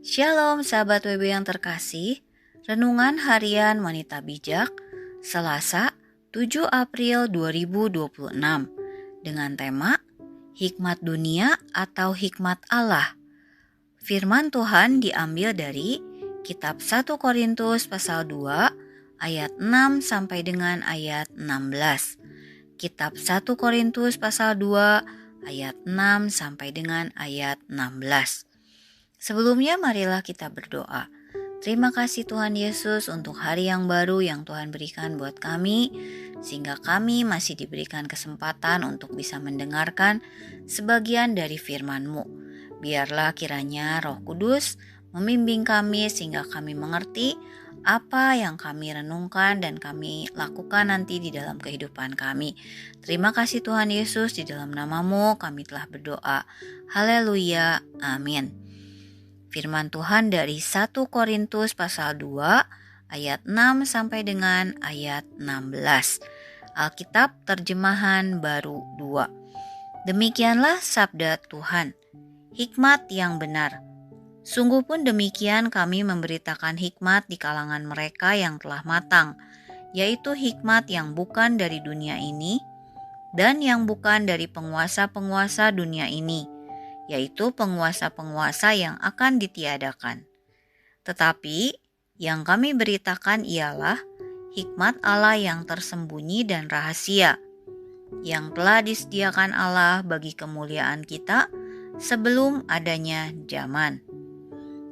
Shalom sahabat WB yang terkasih, Renungan Harian Wanita Bijak, Selasa 7 April 2026 dengan tema Hikmat Dunia atau Hikmat Allah. Firman Tuhan diambil dari Kitab 1 Korintus pasal 2 ayat 6 sampai dengan ayat 16. Kitab 1 Korintus pasal 2 ayat 6 sampai dengan ayat 16. Sebelumnya marilah kita berdoa. Terima kasih Tuhan Yesus untuk hari yang baru yang Tuhan berikan buat kami, sehingga kami masih diberikan kesempatan untuk bisa mendengarkan sebagian dari firman-Mu. Biarlah kiranya Roh Kudus membimbing kami sehingga kami mengerti apa yang kami renungkan dan kami lakukan nanti di dalam kehidupan kami. Terima kasih Tuhan Yesus, di dalam nama-Mu kami telah berdoa. Haleluya, amin. Firman Tuhan dari 1 Korintus pasal 2 ayat 6 sampai dengan ayat 16. Alkitab terjemahan baru 2. Demikianlah sabda Tuhan, hikmat yang benar. Sungguh pun demikian kami memberitakan hikmat di kalangan mereka yang telah matang, yaitu hikmat yang bukan dari dunia ini dan yang bukan dari penguasa-penguasa dunia ini, yaitu penguasa-penguasa yang akan ditiadakan. Tetapi yang kami beritakan ialah hikmat Allah yang tersembunyi dan rahasia, yang telah disediakan Allah bagi kemuliaan kita sebelum adanya zaman.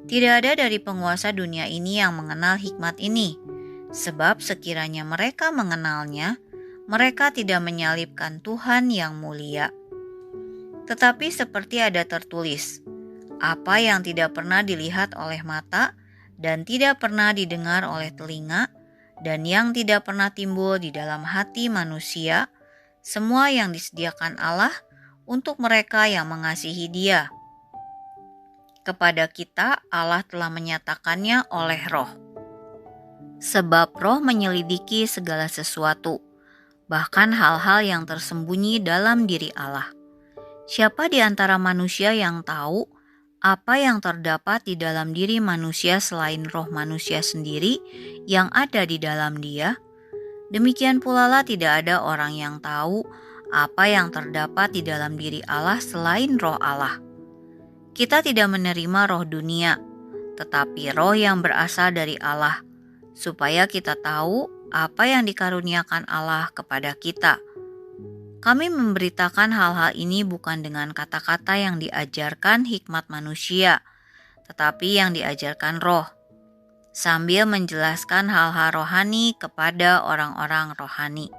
Tidak ada dari penguasa dunia ini yang mengenal hikmat ini, sebab sekiranya mereka mengenalnya, mereka tidak menyalibkan Tuhan yang mulia. Tetapi seperti ada tertulis, apa yang tidak pernah dilihat oleh mata dan tidak pernah didengar oleh telinga dan yang tidak pernah timbul di dalam hati manusia, semua yang disediakan Allah untuk mereka yang mengasihi Dia. Kepada kita Allah telah menyatakannya oleh Roh. Sebab Roh menyelidiki segala sesuatu, bahkan hal-hal yang tersembunyi dalam diri Allah. Siapa di antara manusia yang tahu apa yang terdapat di dalam diri manusia selain roh manusia sendiri yang ada di dalam dia? Demikian pula lah tidak ada orang yang tahu apa yang terdapat di dalam diri Allah selain roh Allah. Kita tidak menerima roh dunia, tetapi roh yang berasal dari Allah, supaya kita tahu apa yang dikaruniakan Allah kepada kita. Kami memberitakan hal-hal ini bukan dengan kata-kata yang diajarkan hikmat manusia, tetapi yang diajarkan roh, sambil menjelaskan hal-hal rohani kepada orang-orang rohani.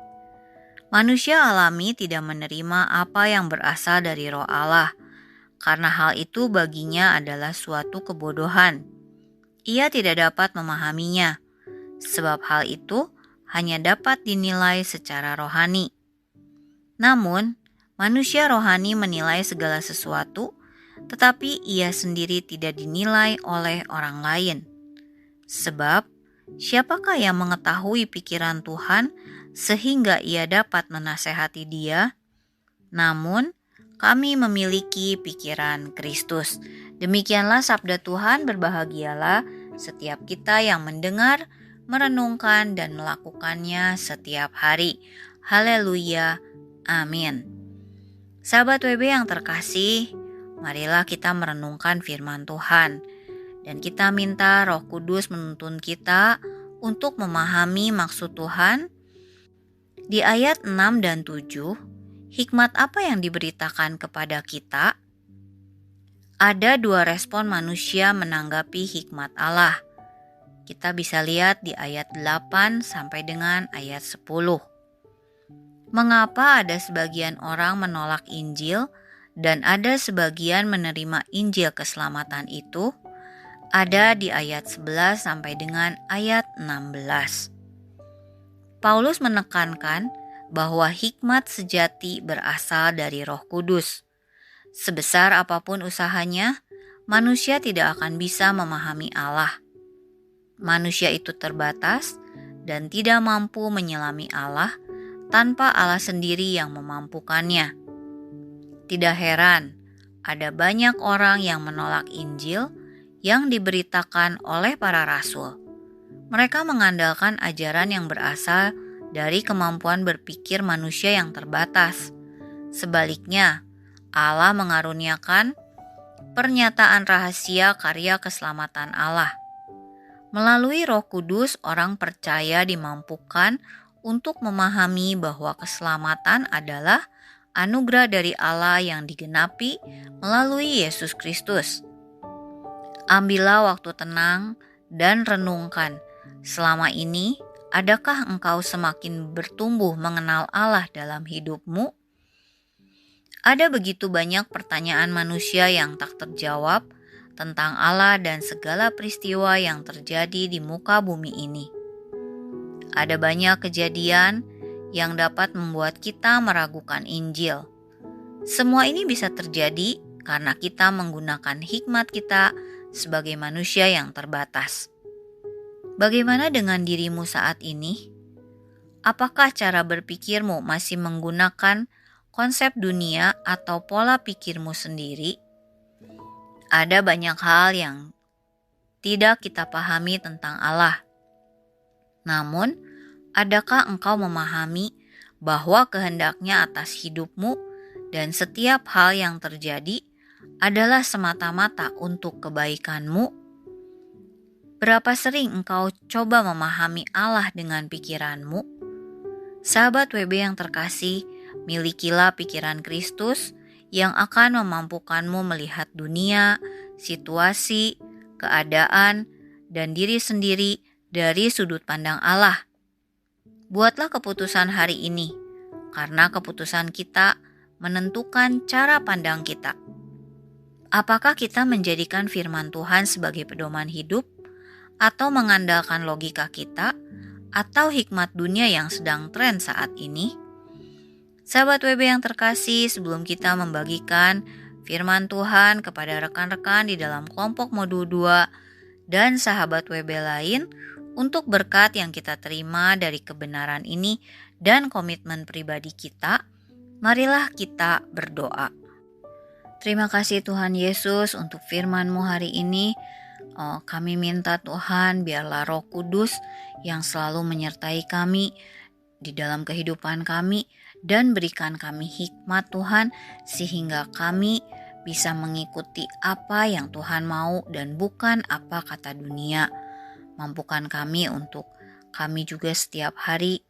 Manusia alami tidak menerima apa yang berasal dari roh Allah, karena hal itu baginya adalah suatu kebodohan. Ia tidak dapat memahaminya, sebab hal itu hanya dapat dinilai secara rohani. Namun, manusia rohani menilai segala sesuatu, tetapi ia sendiri tidak dinilai oleh orang lain. Sebab, siapakah yang mengetahui pikiran Tuhan sehingga ia dapat menasehati Dia? Namun, kami memiliki pikiran Kristus. Demikianlah sabda Tuhan, berbahagialah setiap kita yang mendengar, merenungkan, dan melakukannya setiap hari. Haleluya. Amin. Sahabat WB yang terkasih, marilah kita merenungkan firman Tuhan dan kita minta Roh Kudus menuntun kita untuk memahami maksud Tuhan. Di ayat 6 dan 7, hikmat apa yang diberitakan kepada kita? Ada dua respon manusia menanggapi hikmat Allah. Kita bisa lihat di ayat 8 sampai dengan ayat 10. Mengapa ada sebagian orang menolak Injil dan ada sebagian menerima Injil keselamatan itu? Ada di ayat 11 sampai dengan ayat 16. Paulus menekankan bahwa hikmat sejati berasal dari Roh Kudus. Sebesar apapun usahanya, manusia tidak akan bisa memahami Allah. Manusia itu terbatas dan tidak mampu menyelami Allah tanpa Allah sendiri yang memampukannya. Tidak heran, ada banyak orang yang menolak Injil yang diberitakan oleh para rasul. Mereka mengandalkan ajaran yang berasal dari kemampuan berpikir manusia yang terbatas. Sebaliknya, Allah mengaruniakan pernyataan rahasia karya keselamatan Allah. Melalui Roh Kudus, orang percaya dimampukan untuk memahami bahwa keselamatan adalah anugerah dari Allah yang digenapi melalui Yesus Kristus. Ambillah waktu tenang dan renungkan, selama ini adakah engkau semakin bertumbuh mengenal Allah dalam hidupmu? Ada begitu banyak pertanyaan manusia yang tak terjawab tentang Allah dan segala peristiwa yang terjadi di muka bumi ini. Ada banyak kejadian yang dapat membuat kita meragukan Injil. Semua ini bisa terjadi karena kita menggunakan hikmat kita sebagai manusia yang terbatas. Bagaimana dengan dirimu saat ini? Apakah cara berpikirmu masih menggunakan konsep dunia atau pola pikirmu sendiri? Ada banyak hal yang tidak kita pahami tentang Allah. Namun, adakah engkau memahami bahwa kehendaknya atas hidupmu dan setiap hal yang terjadi adalah semata-mata untuk kebaikanmu? Berapa sering engkau coba memahami Allah dengan pikiranmu? Sahabat WB yang terkasih, milikilah pikiran Kristus yang akan memampukanmu melihat dunia, situasi, keadaan, dan diri sendiri dari sudut pandang Allah. Buatlah keputusan hari ini, karena keputusan kita menentukan cara pandang kita. Apakah kita menjadikan firman Tuhan sebagai pedoman hidup, atau mengandalkan logika kita, atau hikmat dunia yang sedang tren saat ini? Sahabat WB yang terkasih, sebelum kita membagikan firman Tuhan kepada rekan-rekan di dalam kelompok modul 2 dan sahabat WB lain untuk berkat yang kita terima dari kebenaran ini dan komitmen pribadi kita, marilah kita berdoa. Terima kasih Tuhan Yesus untuk firman-Mu hari ini. Kami minta Tuhan biarlah Roh Kudus yang selalu menyertai kami di dalam kehidupan kami dan berikan kami hikmat Tuhan sehingga kami bisa mengikuti apa yang Tuhan mau dan bukan apa kata dunia. Mampukan kami untuk kami juga setiap hari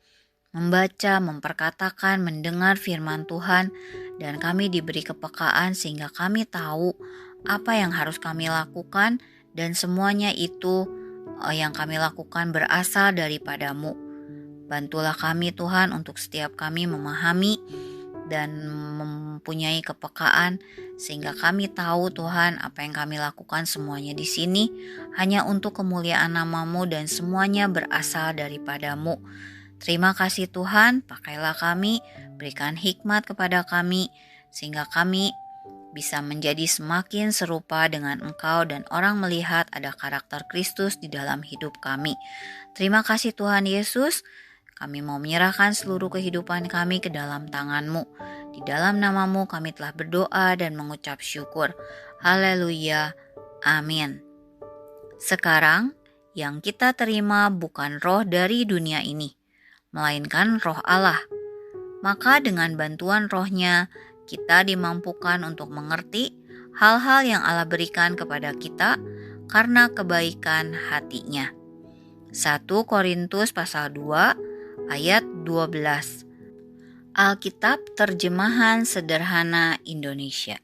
membaca, memperkatakan, mendengar firman Tuhan dan kami diberi kepekaan sehingga kami tahu apa yang harus kami lakukan dan semuanya itu yang kami lakukan berasal daripada-Mu. Bantulah kami Tuhan untuk setiap kami memahami dan mempunyai kepekaan sehingga kami tahu Tuhan apa yang kami lakukan semuanya di sini hanya untuk kemuliaan nama-Mu dan semuanya berasal daripada-Mu. Terima kasih Tuhan, pakailah kami, berikan hikmat kepada kami sehingga kami bisa menjadi semakin serupa dengan Engkau dan orang melihat ada karakter Kristus di dalam hidup kami. Terima kasih Tuhan Yesus. Kami mau menyerahkan seluruh kehidupan kami ke dalam tangan-Mu. Di dalam nama-Mu kami telah berdoa dan mengucap syukur. Haleluya. Amin. Sekarang, yang kita terima bukan roh dari dunia ini, melainkan roh Allah. Maka dengan bantuan rohnya, kita dimampukan untuk mengerti hal-hal yang Allah berikan kepada kita karena kebaikan hati-Nya. 1 Korintus pasal 2 ayat 12. Alkitab Terjemahan Sederhana Indonesia.